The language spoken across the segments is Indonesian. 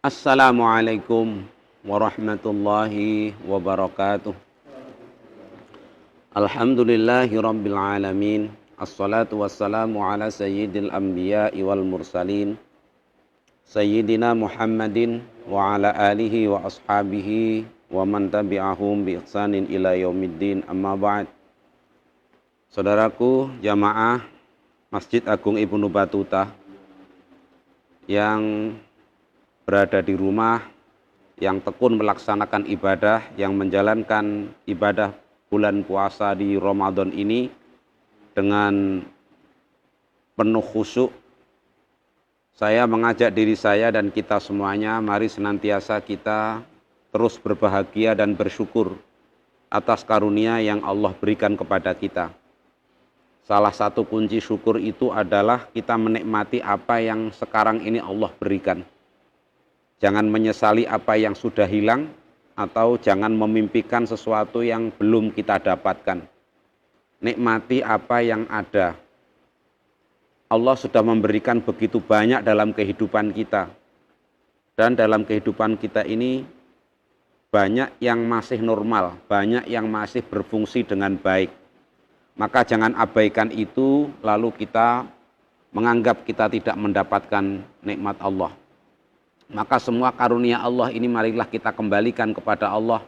Assalamualaikum warahmatullahi wabarakatuh. Alhamdulillahi rabbil alamin. Assalatu wassalamu ala sayyidil anbiya'i wal mursalin Sayyidina Muhammadin wa ala alihi wa ashabihi wa man tabi'ahum bi ihsanin ila yaumiddin, amma ba'd. Saudaraku jamaah Masjid Agung Ibnu Battuta yang berada di rumah, yang tekun melaksanakan ibadah, yang menjalankan ibadah bulan puasa di Ramadan ini dengan penuh khusyuk, saya mengajak diri saya dan kita semuanya, mari senantiasa kita terus berbahagia dan bersyukur atas karunia yang Allah berikan kepada kita. Salah satu kunci syukur itu adalah kita menikmati apa yang sekarang ini Allah berikan. Jangan menyesali apa yang sudah hilang, atau jangan memimpikan sesuatu yang belum kita dapatkan. Nikmati apa yang ada. Allah sudah memberikan begitu banyak dalam kehidupan kita. Dan dalam kehidupan kita ini banyak yang masih normal, banyak yang masih berfungsi dengan baik. Maka jangan abaikan itu lalu kita menganggap kita tidak mendapatkan nikmat Allah. Maka semua karunia Allah ini marilah kita kembalikan kepada Allah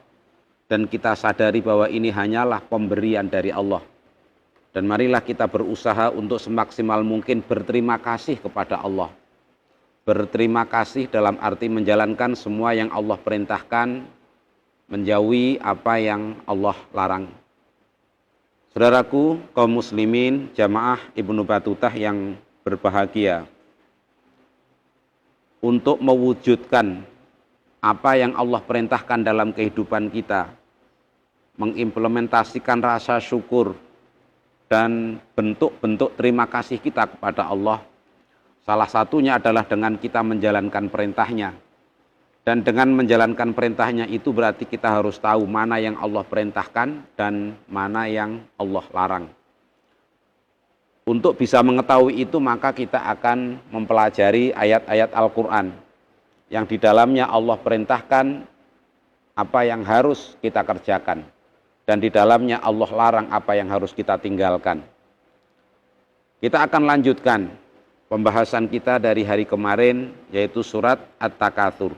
dan kita sadari bahwa ini hanyalah pemberian dari Allah. Dan marilah kita berusaha untuk semaksimal mungkin berterima kasih kepada Allah. Berterima kasih dalam arti menjalankan semua yang Allah perintahkan, menjauhi apa yang Allah larang. Saudaraku kaum muslimin, jamaah Ibnu Battutah yang berbahagia, untuk mewujudkan apa yang Allah perintahkan dalam kehidupan kita, mengimplementasikan rasa syukur dan bentuk-bentuk terima kasih kita kepada Allah, salah satunya adalah dengan kita menjalankan perintahnya. Dan dengan menjalankan perintahnya itu berarti kita harus tahu mana yang Allah perintahkan dan mana yang Allah larang. Untuk bisa mengetahui itu maka kita akan mempelajari ayat-ayat Al-Quran yang di dalamnya Allah perintahkan apa yang harus kita kerjakan dan di dalamnya Allah larang apa yang harus kita tinggalkan. Kita akan lanjutkan pembahasan kita dari hari kemarin, yaitu surat At-Takatsur.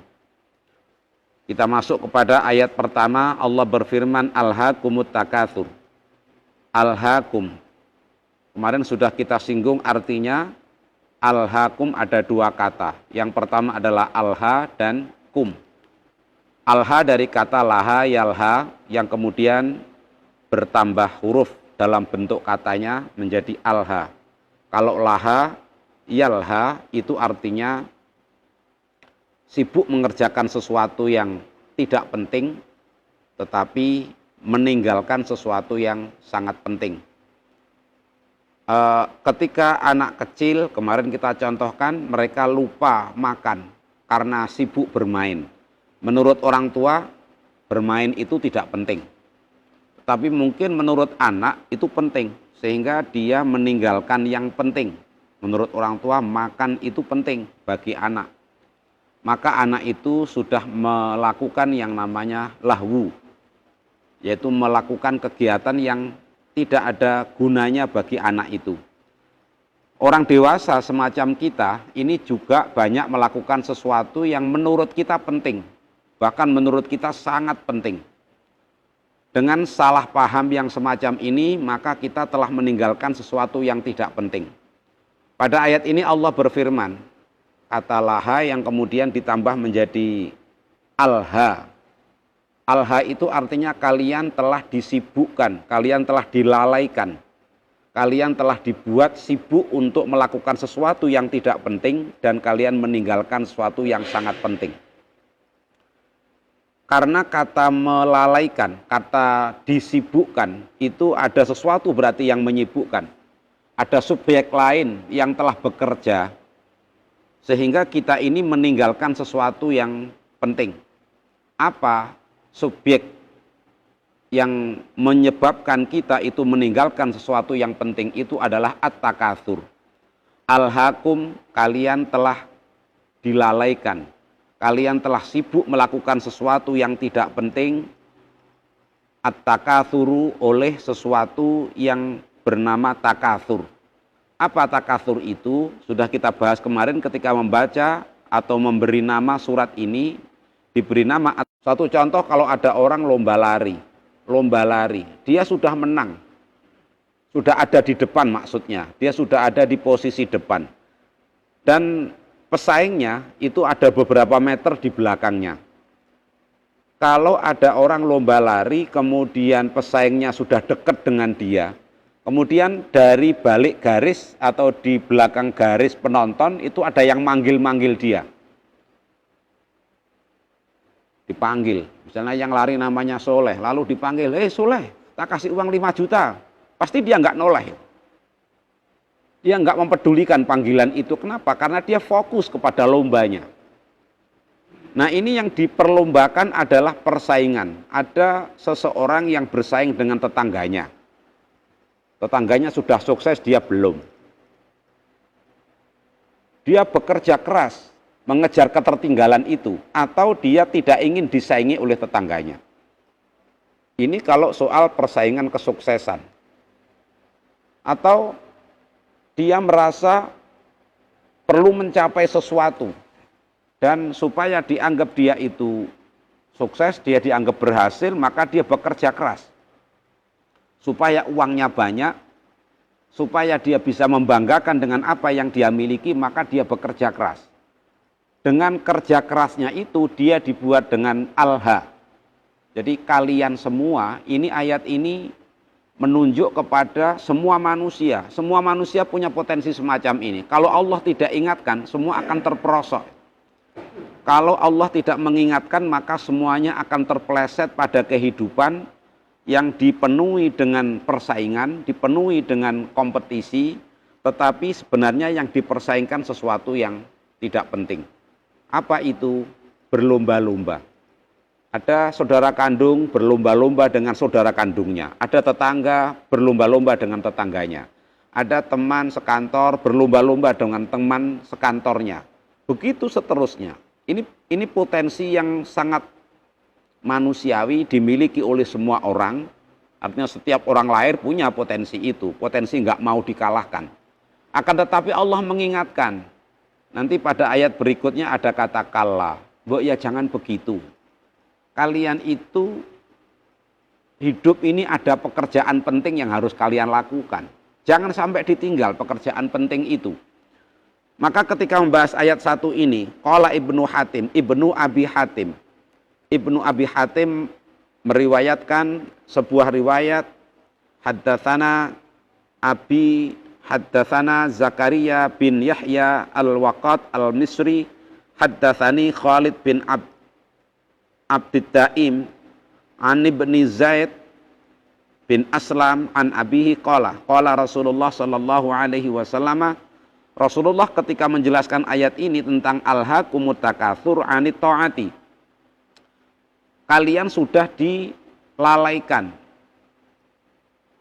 Kita masuk kepada ayat pertama. Allah berfirman, Alhaakumut takatsur. Alhaakum. Kemarin sudah kita singgung artinya alhaakum ada dua kata. Yang pertama adalah alha dan kum. Alha dari kata laha yalha yang kemudian bertambah huruf dalam bentuk katanya menjadi alha. Kalau laha yalha itu artinya sibuk mengerjakan sesuatu yang tidak penting tetapi meninggalkan sesuatu yang sangat penting. Ketika anak kecil, kemarin kita contohkan, mereka lupa makan karena sibuk bermain. Menurut orang tua, bermain itu tidak penting. Tapi mungkin menurut anak itu penting, sehingga dia meninggalkan yang penting. Menurut orang tua, makan itu penting bagi anak. Maka anak itu sudah melakukan yang namanya lahwu, yaitu melakukan kegiatan yang tidak ada gunanya bagi anak itu. Orang dewasa semacam kita ini juga banyak melakukan sesuatu yang menurut kita penting, bahkan menurut kita sangat penting. Dengan salah paham yang semacam ini, maka kita telah meninggalkan sesuatu yang tidak penting. Pada ayat ini Allah berfirman, kata laha yang kemudian ditambah menjadi alha. Alha itu artinya kalian telah disibukkan, kalian telah dilalaikan, kalian telah dibuat sibuk untuk melakukan sesuatu yang tidak penting dan kalian meninggalkan sesuatu yang sangat penting. Karena kata melalaikan, kata disibukkan itu ada sesuatu berarti yang menyibukkan. Ada subjek lain yang telah bekerja sehingga kita ini meninggalkan sesuatu yang penting. Apa subjek yang menyebabkan kita itu meninggalkan sesuatu yang penting itu adalah at-takatsur. Alhaakum, kalian telah dilalaikan, kalian telah sibuk melakukan sesuatu yang tidak penting, at-takatsuru, oleh sesuatu yang bernama takatsur. Apa takatsur itu? Sudah kita bahas kemarin ketika membaca atau memberi nama surat ini, diberi nama. Satu contoh, kalau ada orang lomba lari, dia sudah menang, sudah ada di depan, maksudnya dia sudah ada di posisi depan, dan pesaingnya itu ada beberapa meter di belakangnya. Kalau ada orang lomba lari, kemudian pesaingnya sudah dekat dengan dia, kemudian dari balik garis atau di belakang garis penonton itu ada yang manggil-manggil dia. Dipanggil, misalnya yang lari namanya Soleh, lalu dipanggil, Soleh, tak kasih uang 5 juta. Pasti dia nggak noleh. Dia nggak mempedulikan panggilan itu. Kenapa? Karena dia fokus kepada lombanya. Nah, ini yang diperlombakan adalah persaingan. Ada seseorang yang bersaing dengan tetangganya. Tetangganya sudah sukses, dia belum. Dia bekerja keras mengejar ketertinggalan itu, atau dia tidak ingin disaingi oleh tetangganya. Ini kalau soal persaingan kesuksesan. Atau dia merasa perlu mencapai sesuatu, dan supaya dianggap dia itu sukses, dia dianggap berhasil, maka dia bekerja keras. Supaya uangnya banyak, supaya dia bisa membanggakan dengan apa yang dia miliki, maka dia bekerja keras. Dengan kerja kerasnya itu dia dibuat dengan alha. Jadi kalian semua, ini ayat ini menunjuk kepada semua manusia. Semua manusia punya potensi semacam ini. Kalau Allah tidak ingatkan, semua akan terperosok. Kalau Allah tidak mengingatkan, maka semuanya akan terpeleset pada kehidupan yang dipenuhi dengan persaingan, dipenuhi dengan kompetisi, tetapi sebenarnya yang dipersaingkan sesuatu yang tidak penting. Apa itu? Berlomba-lomba. Ada saudara kandung berlomba-lomba dengan saudara kandungnya. Ada tetangga berlomba-lomba dengan tetangganya. Ada teman sekantor berlomba-lomba dengan teman sekantornya. Begitu seterusnya. Ini potensi yang sangat manusiawi, dimiliki oleh semua orang. Artinya setiap orang lahir punya potensi itu. Potensi nggak mau dikalahkan. Akan tetapi Allah mengingatkan. Nanti pada ayat berikutnya ada kata kalla. Mbok ya jangan begitu. Kalian itu hidup ini ada pekerjaan penting yang harus kalian lakukan. Jangan sampai ditinggal pekerjaan penting itu. Maka ketika membahas ayat 1 ini, qala Ibnu Abi Hatim meriwayatkan sebuah riwayat, haddatsana Zakaria bin Yahya al-Waqat al-Misri, haddatsani Khalid bin Abdiddaim an ibni Zaid bin Aslam an abihi qala Rasulullah sallallahu alaihi wasallam. Rasulullah ketika menjelaskan ayat ini tentang alhaakumut takatsur anit taati, kalian sudah dilalaikan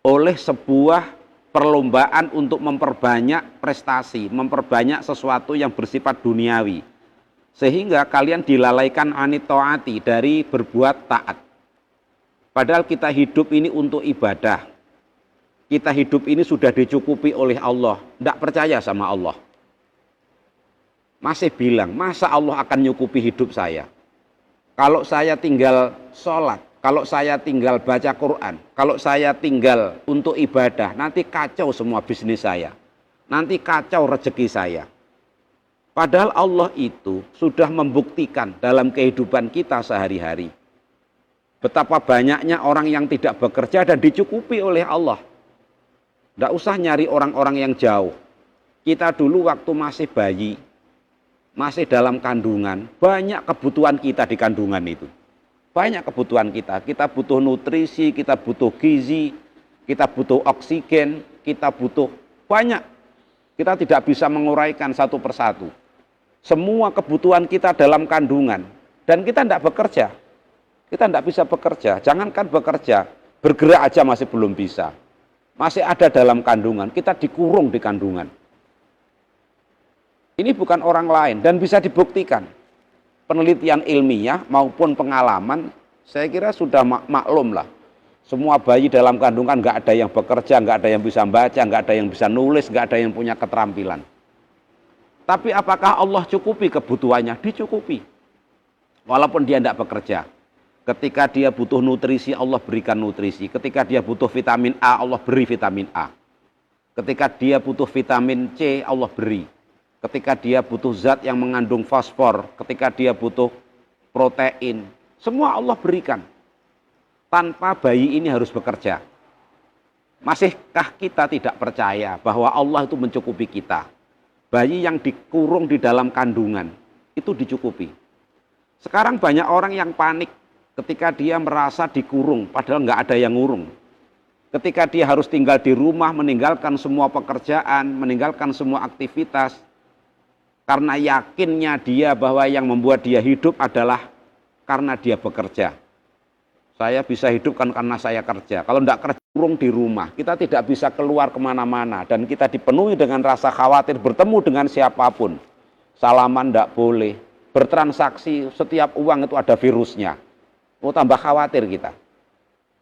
oleh sebuah perlombaan untuk memperbanyak prestasi, memperbanyak sesuatu yang bersifat duniawi, sehingga kalian dilalaikan anit taati, dari berbuat taat. Padahal kita hidup ini untuk ibadah. Kita hidup ini sudah dicukupi oleh Allah. Tidak percaya sama Allah. Masih bilang, masa Allah akan nyukupi hidup saya? Kalau saya tinggal sholat, kalau saya tinggal baca Quran, kalau saya tinggal untuk ibadah, nanti kacau semua bisnis saya. Nanti kacau rezeki saya. Padahal Allah itu sudah membuktikan dalam kehidupan kita sehari-hari. Betapa banyaknya orang yang tidak bekerja dan dicukupi oleh Allah. Tidak usah nyari orang-orang yang jauh. Kita dulu waktu masih bayi, masih dalam kandungan, banyak kebutuhan kita di kandungan itu. Banyak kebutuhan kita. Kita butuh nutrisi, kita butuh gizi, kita butuh oksigen, kita butuh banyak. Kita tidak bisa menguraikan satu persatu. Semua kebutuhan kita dalam kandungan. Dan kita tidak bekerja. Kita tidak bisa bekerja. Jangankan bekerja, bergerak aja masih belum bisa. Masih ada dalam kandungan, kita dikurung di kandungan. Ini bukan orang lain dan bisa dibuktikan. penelitian ilmiah maupun pengalaman, saya kira sudah maklum lah. Semua bayi dalam kandungan nggak ada yang bekerja, nggak ada yang bisa baca, nggak ada yang bisa nulis, nggak ada yang punya keterampilan. Tapi apakah Allah cukupi kebutuhannya? Dicukupi. Walaupun dia tidak bekerja. Ketika dia butuh nutrisi, Allah berikan nutrisi. Ketika dia butuh vitamin A, Allah beri vitamin A. Ketika dia butuh vitamin C, Allah beri. Ketika dia butuh zat yang mengandung fosfor, ketika dia butuh protein, semua Allah berikan. Tanpa bayi ini harus bekerja. Masihkah kita tidak percaya bahwa Allah itu mencukupi kita? Bayi yang dikurung di dalam kandungan, itu dicukupi. Sekarang banyak orang yang panik ketika dia merasa dikurung, padahal nggak ada yang ngurung. Ketika dia harus tinggal di rumah, meninggalkan semua pekerjaan, meninggalkan semua aktivitas, karena yakinnya dia bahwa yang membuat dia hidup adalah karena dia bekerja. Saya bisa hidup kan karena saya kerja. Kalau tidak kerja, kurung di rumah. Kita tidak bisa keluar kemana-mana. Dan kita dipenuhi dengan rasa khawatir bertemu dengan siapapun. Salaman tidak boleh. Bertransaksi, setiap uang itu ada virusnya. Mau tambah khawatir kita.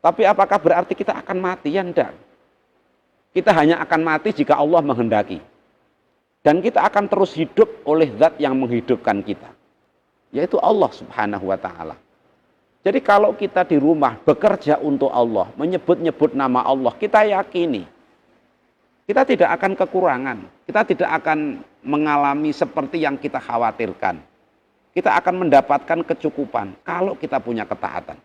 Tapi apakah berarti kita akan mati? Ya tidak. Kita hanya akan mati jika Allah menghendaki. Dan kita akan terus hidup oleh zat yang menghidupkan kita. Yaitu Allah subhanahu wa ta'ala. Jadi kalau kita di rumah bekerja untuk Allah, menyebut-nyebut nama Allah, kita yakini kita tidak akan kekurangan, kita tidak akan mengalami seperti yang kita khawatirkan. Kita akan mendapatkan kecukupan kalau kita punya ketaatan.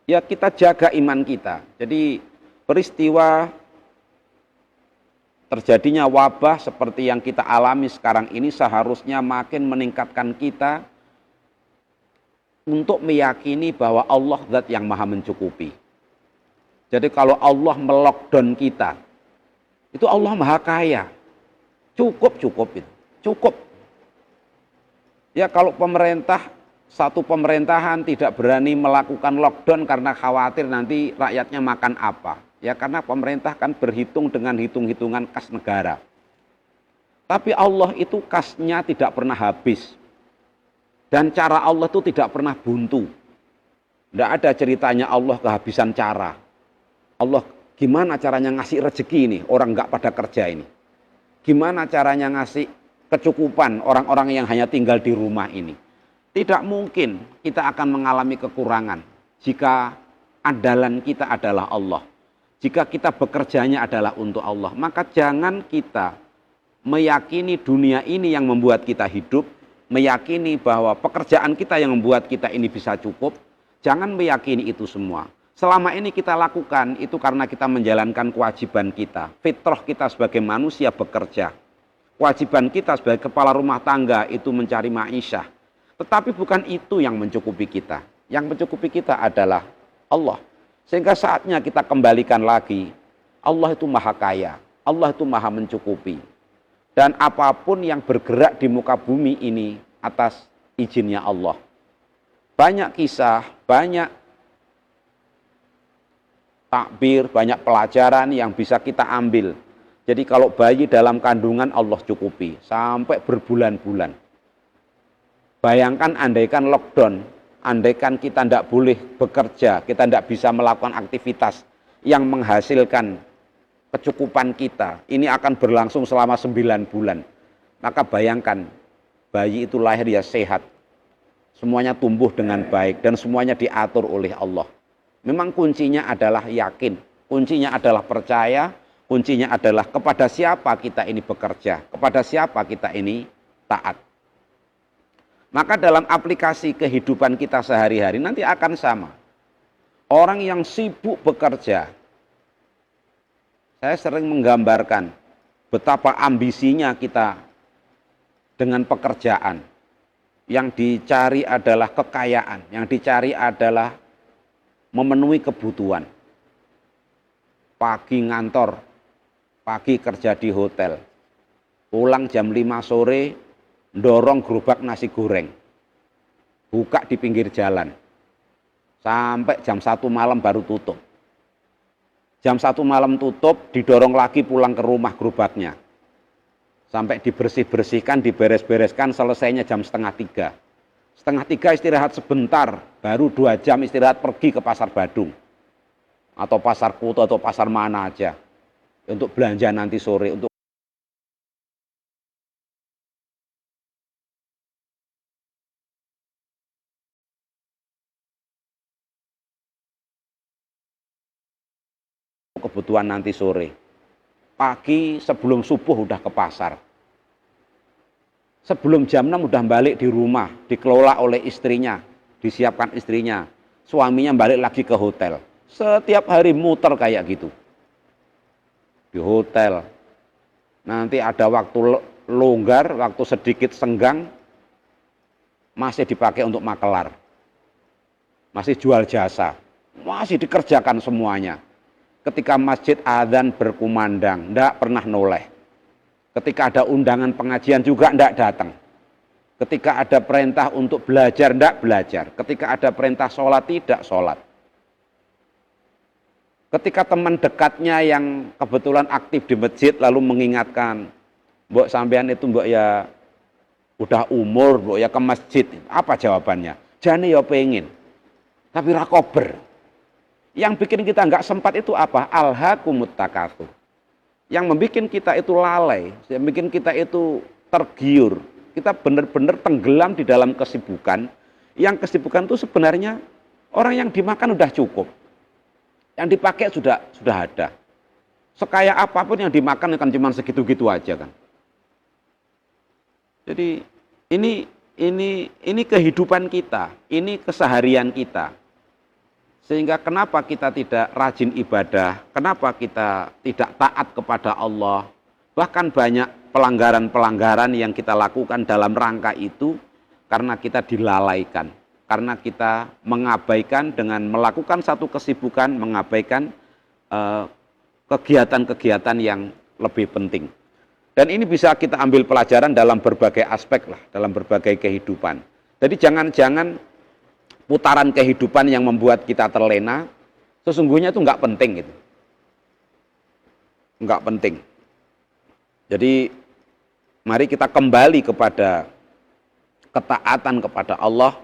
Ya kita jaga iman kita. Jadi peristiwa terjadinya wabah seperti yang kita alami sekarang ini seharusnya makin meningkatkan kita untuk meyakini bahwa Allah zat yang maha mencukupi. Jadi kalau Allah melockdown kita, itu Allah maha kaya. Cukup itu. Cukup. Ya kalau satu pemerintahan tidak berani melakukan lockdown karena khawatir nanti rakyatnya makan apa. Ya karena pemerintah kan berhitung dengan hitung-hitungan kas negara. Tapi Allah itu kasnya tidak pernah habis. Dan cara Allah itu tidak pernah buntu. Tidak ada ceritanya Allah kehabisan cara. Allah gimana caranya ngasih rezeki ini orang nggak pada kerja ini. Gimana caranya ngasih kecukupan orang-orang yang hanya tinggal di rumah ini. Tidak mungkin kita akan mengalami kekurangan jika andalan kita adalah Allah. Jika kita bekerjanya adalah untuk Allah. Maka jangan kita meyakini dunia ini yang membuat kita hidup. Meyakini bahwa pekerjaan kita yang membuat kita ini bisa cukup, jangan meyakini itu semua. Selama ini kita lakukan itu karena kita menjalankan kewajiban kita. Fitrah kita sebagai manusia bekerja. Kewajiban kita sebagai kepala rumah tangga itu mencari ma'isyah. Tetapi bukan itu yang mencukupi kita. Yang mencukupi kita adalah Allah. Sehingga saatnya kita kembalikan lagi, Allah itu maha kaya, Allah itu maha mencukupi. Dan apapun yang bergerak di muka bumi ini atas izinnya Allah. Banyak kisah, banyak takbir, banyak pelajaran yang bisa kita ambil. Jadi kalau bayi dalam kandungan Allah cukupi sampai berbulan-bulan. Bayangkan andaikan lockdown, andaikan kita tidak boleh bekerja, kita tidak bisa melakukan aktivitas yang menghasilkan kecukupan kita, ini akan berlangsung selama 9 bulan. Maka bayangkan, bayi itu lahir ya sehat. Semuanya tumbuh dengan baik dan semuanya diatur oleh Allah. Memang kuncinya adalah yakin, kuncinya adalah percaya, kuncinya adalah kepada siapa kita ini bekerja, kepada siapa kita ini taat. Maka dalam aplikasi kehidupan kita sehari-hari nanti akan sama. Orang yang sibuk bekerja, saya sering menggambarkan betapa ambisinya kita dengan pekerjaan. Yang dicari adalah kekayaan, yang dicari adalah memenuhi kebutuhan. Pagi ngantor, pagi kerja di hotel, pulang jam 5 sore, dorong gerobak nasi goreng, buka di pinggir jalan, sampai jam 1 malam baru tutup. Jam 1 malam tutup, didorong lagi pulang ke rumah gerobaknya. sampai dibersih-bersihkan, diberes-bereskan, selesainya jam setengah 3. Setengah 3 istirahat sebentar, baru 2 jam istirahat pergi ke pasar Badung atau pasar Kuto atau pasar mana aja untuk belanja nanti sore, untuk kebutuhan nanti sore. Pagi sebelum subuh udah ke pasar. Sebelum jam 6 udah balik di rumah, dikelola oleh istrinya, disiapkan istrinya. Suaminya balik lagi ke hotel. Setiap hari muter kayak gitu. Di hotel. Nanti ada waktu longgar, waktu sedikit senggang, masih dipakai untuk makelar. Masih jual jasa. Masih dikerjakan semuanya. Ketika masjid adzan berkumandang, tidak pernah noleh. Ketika ada undangan pengajian juga tidak datang. Ketika ada perintah untuk belajar, tidak belajar. Ketika ada perintah sholat, tidak sholat. Ketika teman dekatnya yang kebetulan aktif di masjid lalu mengingatkan, mbok sampean itu mbok ya udah umur, mbok ya ke masjid. Apa jawabannya? Jane ya pengen, tapi ra kober. Yang bikin kita nggak sempat itu apa? Alhaakumut takatsur. Yang membuat kita itu lalai, yang membuat kita itu tergiur. Kita benar-benar tenggelam di dalam kesibukan. Yang kesibukan itu sebenarnya orang yang dimakan udah cukup. Yang dipakai sudah ada. Sekaya apapun yang dimakan kan cuma segitu-gitu aja kan. Jadi ini kehidupan kita, ini keseharian kita. Sehingga kenapa kita tidak rajin ibadah, kenapa kita tidak taat kepada Allah, bahkan banyak pelanggaran-pelanggaran yang kita lakukan dalam rangka itu karena kita dilalaikan, karena kita mengabaikan dengan melakukan satu kesibukan, mengabaikan kegiatan-kegiatan yang lebih penting. Dan ini bisa kita ambil pelajaran dalam berbagai aspek lah, dalam berbagai kehidupan. Jadi jangan-jangan putaran kehidupan yang membuat kita terlena, sesungguhnya itu nggak penting gitu. Nggak penting. Jadi mari kita kembali kepada ketaatan kepada Allah,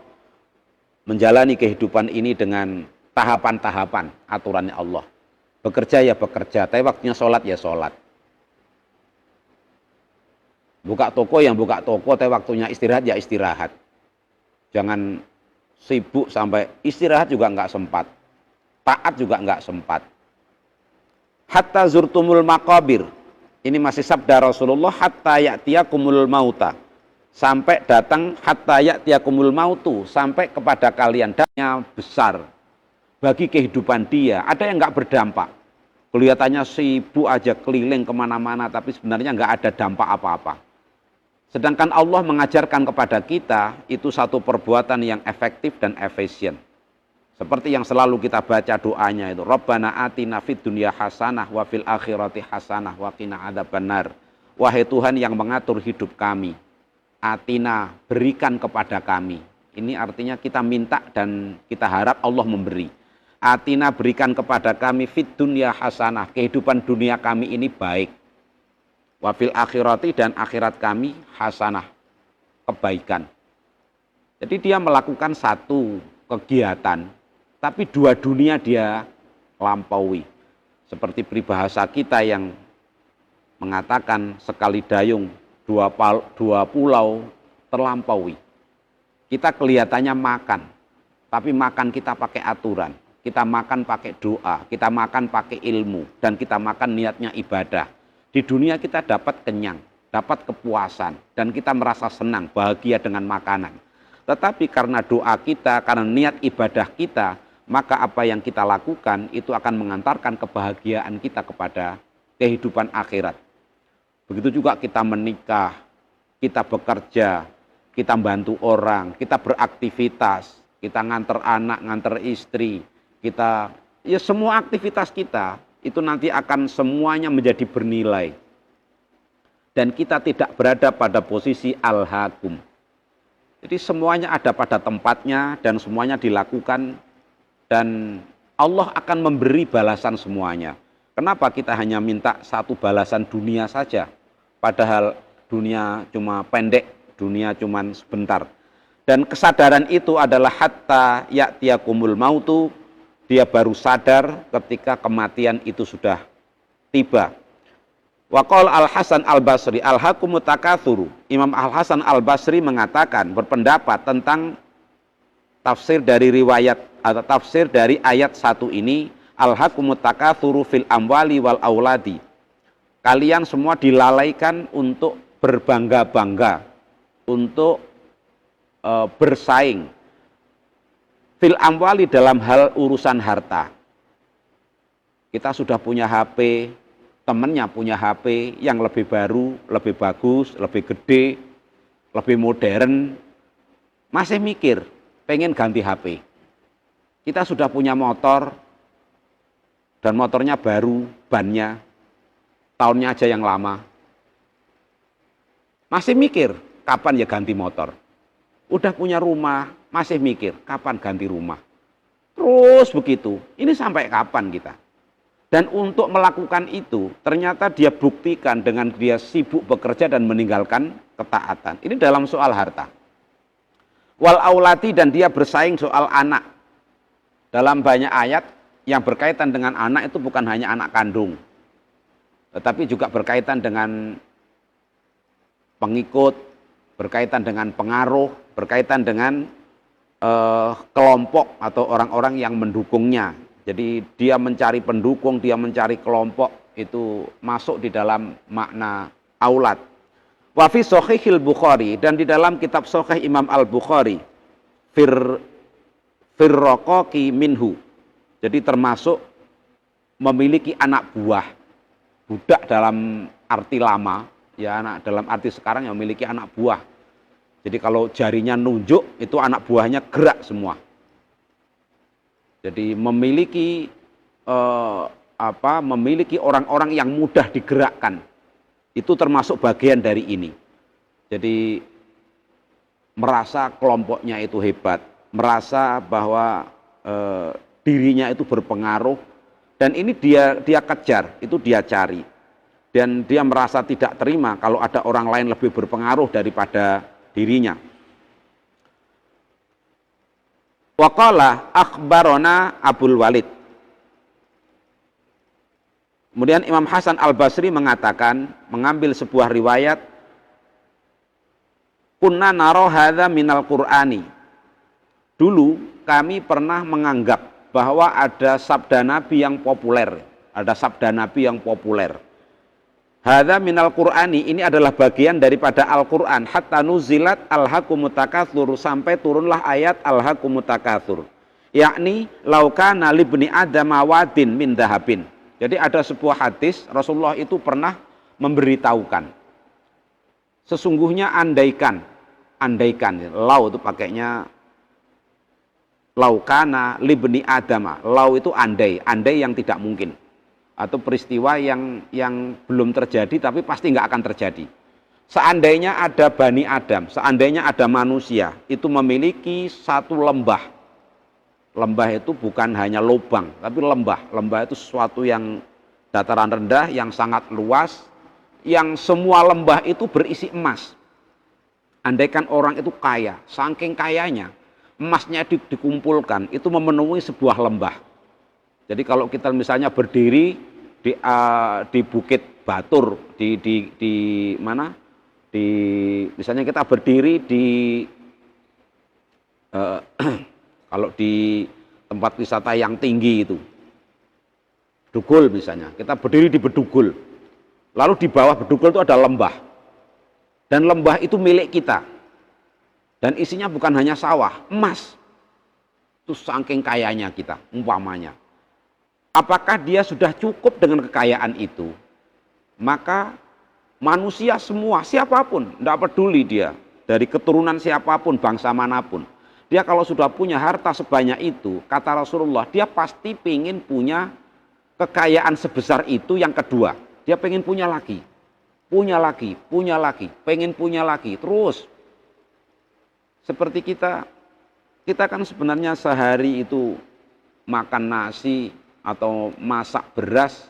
menjalani kehidupan ini dengan tahapan-tahapan aturannya Allah. Bekerja ya bekerja, tapi waktunya sholat ya sholat. Buka toko yang buka toko, tapi waktunya istirahat ya istirahat. Jangan sibuk sampai istirahat juga nggak sempat, taat juga nggak sempat. Hatta zurtumul maqabir, ini masih sabda Rasulullah, hatta ya'tiyakumul mauta, sampai datang hatta ya'tiyakumul mautu, sampai kepada kalian. Dampaknya besar bagi kehidupan dia. Ada yang nggak berdampak, kelihatannya sibuk aja keliling kemana-mana, tapi sebenarnya nggak ada dampak apa-apa. Sedangkan Allah mengajarkan kepada kita itu satu perbuatan yang efektif dan efisien. Seperti yang selalu kita baca doanya itu, Rabbana atina fid dunya hasanah wa fil akhirati hasanah wa qina adzabannar. Wahai Tuhan yang mengatur hidup kami, atina, berikan kepada kami. Ini artinya kita minta dan kita harap Allah memberi. Atina, berikan kepada kami fid dunya hasanah, kehidupan dunia kami ini baik. Wafil akhirati, dan akhirat kami hasanah, kebaikan. Jadi dia melakukan satu kegiatan, tapi dua dunia dia lampaui. Seperti peribahasa kita yang mengatakan sekali dayung dua pulau terlampaui. Kita kelihatannya makan, tapi makan kita pakai aturan. Kita makan pakai doa, kita makan pakai ilmu, dan kita makan niatnya ibadah. Di dunia kita dapat kenyang, dapat kepuasan, dan kita merasa senang, bahagia dengan makanan. Tetapi karena doa kita, karena niat ibadah kita, maka apa yang kita lakukan itu akan mengantarkan kebahagiaan kita kepada kehidupan akhirat. Begitu juga kita menikah, kita bekerja, kita bantu orang, kita beraktivitas, kita nganter anak, nganter istri, kita, ya semua aktivitas kita, itu nanti akan semuanya menjadi bernilai. Dan kita tidak berada pada posisi al-hakum. Jadi semuanya ada pada tempatnya dan semuanya dilakukan dan Allah akan memberi balasan semuanya. Kenapa kita hanya minta satu balasan dunia saja? Padahal dunia cuma pendek, dunia cuma sebentar. Dan kesadaran itu adalah hatta ya'tiyakumul mautu, dia baru sadar ketika kematian itu sudah tiba. Waqal Al-Hasan Al-Basri, al-hakumut takatsuru. Imam Al-Hasan Al-Basri mengatakan, berpendapat tentang tafsir dari riwayat atau tafsir dari ayat 1 ini, al-hakumut takatsuru fil amwali wal auladi. Kalian semua dilalaikan untuk berbangga-bangga, untuk bersaing fil amwali dalam hal urusan harta. Kita sudah punya HP, temennya punya HP yang lebih baru, lebih bagus, lebih gede, lebih modern, masih mikir pengen ganti HP. Kita sudah punya motor dan motornya baru, bannya tahunnya aja yang lama, masih mikir kapan ya ganti motor. Udah punya rumah, masih mikir kapan ganti rumah. Terus begitu, ini sampai kapan kita? Dan untuk melakukan itu, ternyata dia buktikan dengan dia sibuk bekerja dan meninggalkan ketaatan. Ini dalam soal harta. Wal aulati, dan dia bersaing soal anak. Dalam banyak ayat yang berkaitan dengan anak itu bukan hanya anak kandung, tetapi juga berkaitan dengan pengikut, berkaitan dengan pengaruh, berkaitan dengan kelompok atau orang-orang yang mendukungnya. Jadi dia mencari pendukung, dia mencari kelompok, itu masuk di dalam makna aulad. Wa fi Shahihil Bukhari, dan di dalam kitab Shahih Imam Al-Bukhari, firraqaqi minhu. Jadi termasuk memiliki anak buah, budak dalam arti lama, ya anak dalam arti sekarang yang memiliki anak buah. Jadi kalau jarinya nunjuk, itu anak buahnya gerak semua. Jadi memiliki memiliki orang-orang yang mudah digerakkan, itu termasuk bagian dari ini. Jadi merasa kelompoknya itu hebat, merasa bahwa dirinya itu berpengaruh, dan ini dia kejar, itu dia cari, dan dia merasa tidak terima kalau ada orang lain lebih berpengaruh daripada dirinya. Waqala akhbarona Abul Walid. Kemudian Imam Hasan Al-Basri mengatakan, mengambil sebuah riwayat, kunna naro hadza minal Qur'ani. Dulu kami pernah menganggap bahwa ada sabda Nabi yang populer, ada sabda Nabi yang populer. Hadza minal Qur'ani, ini adalah bagian daripada Al-Qur'an, hatta nuzilat al-hakumut takatsur, sampai turunlah ayat al-hakumut takatsur. Yakni laukana libni adam wadin min dahabin. Jadi ada sebuah hadis Rasulullah itu pernah memberitahukan, sesungguhnya andaikan, lau itu pakainya laukana libni adama, lau itu andai yang tidak mungkin, atau peristiwa yang belum terjadi tapi pasti nggak akan terjadi. Seandainya ada Bani Adam, seandainya ada manusia, itu memiliki satu lembah. Lembah itu bukan hanya lubang, tapi lembah. Lembah itu sesuatu yang dataran rendah, yang sangat luas, yang semua lembah itu berisi emas. Andaikan orang itu kaya, saking kayanya, emasnya dikumpulkan, itu memenuhi sebuah lembah. Jadi kalau kita misalnya berdiri di Bukit Batur, di mana? Misalnya kita berdiri di kalau di tempat wisata yang tinggi itu, Bedugul misalnya, kita berdiri di Bedugul, lalu di bawah Bedugul itu ada lembah, dan lembah itu milik kita, dan isinya bukan hanya sawah, emas. Itu saking kayanya kita, umpamanya. Apakah dia sudah cukup dengan kekayaan itu? Maka manusia semua, siapapun, tidak peduli dia, dari keturunan siapapun, bangsa manapun, dia kalau sudah punya harta sebanyak itu, kata Rasulullah, dia pasti pengen punya kekayaan sebesar itu. Yang kedua, dia pengen punya lagi, pengen punya lagi, terus. Seperti kita kan sebenarnya sehari itu makan nasi atau masak beras,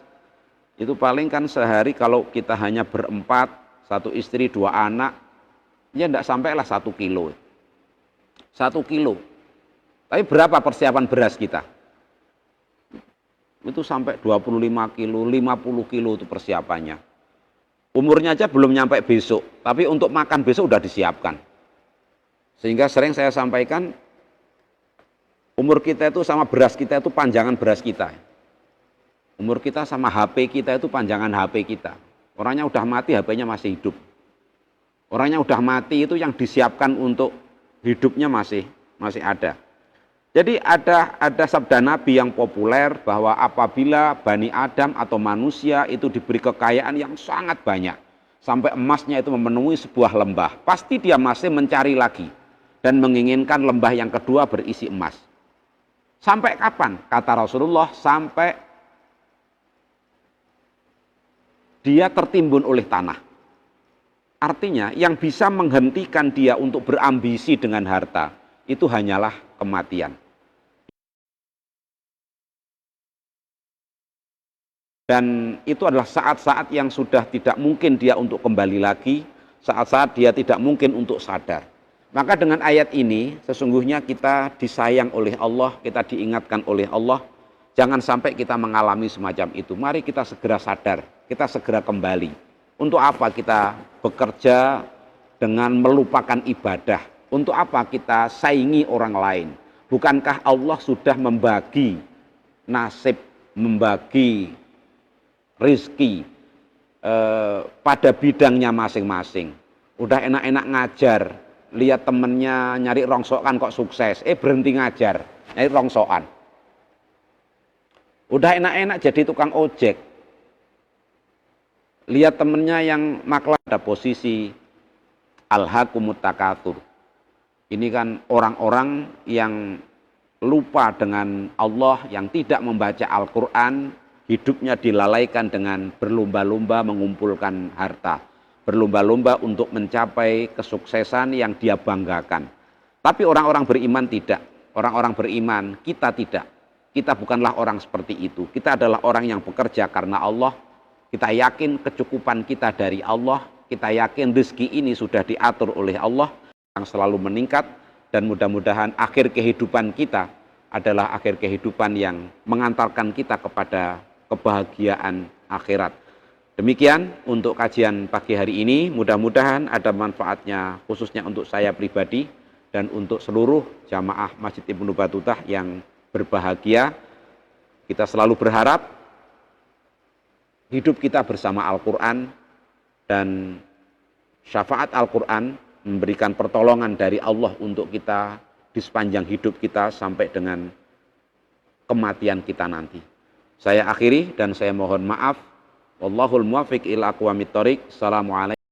itu paling kan sehari kalau kita hanya berempat, satu istri, 2 anak, ya enggak sampailah 1 kilo. 1 kilo. Tapi berapa persiapan beras kita? Itu sampai 25 kilo, 50 kilo itu persiapannya. Umurnya aja belum nyampe besok, tapi untuk makan besok udah disiapkan. Sehingga sering saya sampaikan, umur kita itu sama beras kita itu panjangan beras kita. Umur kita sama HP kita itu panjangan HP kita. Orangnya udah mati, HP-nya masih hidup. Orangnya udah mati itu yang disiapkan untuk hidupnya masih ada. Jadi ada sabda Nabi yang populer bahwa apabila Bani Adam atau manusia itu diberi kekayaan yang sangat banyak, sampai emasnya itu memenuhi sebuah lembah, pasti dia masih mencari lagi dan menginginkan lembah yang kedua berisi emas. Sampai kapan? Kata Rasulullah, sampai dia tertimbun oleh tanah. Artinya yang bisa menghentikan dia untuk berambisi dengan harta itu hanyalah kematian. Dan itu adalah saat-saat yang sudah tidak mungkin dia untuk kembali lagi, saat-saat dia tidak mungkin untuk sadar. Maka dengan ayat ini sesungguhnya kita disayang oleh Allah, kita diingatkan oleh Allah, jangan sampai kita mengalami semacam itu. Mari kita segera sadar, kita segera kembali. Untuk apa kita bekerja dengan melupakan ibadah? Untuk apa kita saingi orang lain? Bukankah Allah sudah membagi nasib, membagi rizki pada bidangnya masing-masing? Udah enak-enak ngajar, lihat temennya nyari rongsokan kok sukses, berhenti ngajar, nyari rongsokan. Udah enak-enak jadi tukang ojek, lihat temennya yang maklar pada posisi alhaqumut takatsur. Ini kan orang-orang yang lupa dengan Allah, yang tidak membaca Al-Quran, hidupnya dilalaikan dengan berlomba-lomba mengumpulkan harta, berlomba-lomba untuk mencapai kesuksesan yang dia banggakan. Tapi orang-orang beriman tidak. Orang-orang beriman, kita tidak. Kita bukanlah orang seperti itu. Kita adalah orang yang bekerja karena Allah. Kita yakin kecukupan kita dari Allah. Kita yakin rezeki ini sudah diatur oleh Allah yang selalu meningkat. Dan mudah-mudahan akhir kehidupan kita adalah akhir kehidupan yang mengantarkan kita kepada kebahagiaan akhirat. Demikian untuk kajian pagi hari ini, mudah-mudahan ada manfaatnya khususnya untuk saya pribadi dan untuk seluruh jamaah Masjid Ibnu Battutah yang berbahagia. Kita selalu berharap hidup kita bersama Al-Quran dan syafaat Al-Quran memberikan pertolongan dari Allah untuk kita di sepanjang hidup kita sampai dengan kematian kita nanti. Saya akhiri dan saya mohon maaf. Wallahul muwaffiq ila aqwamit thoriq. Assalamualaikum.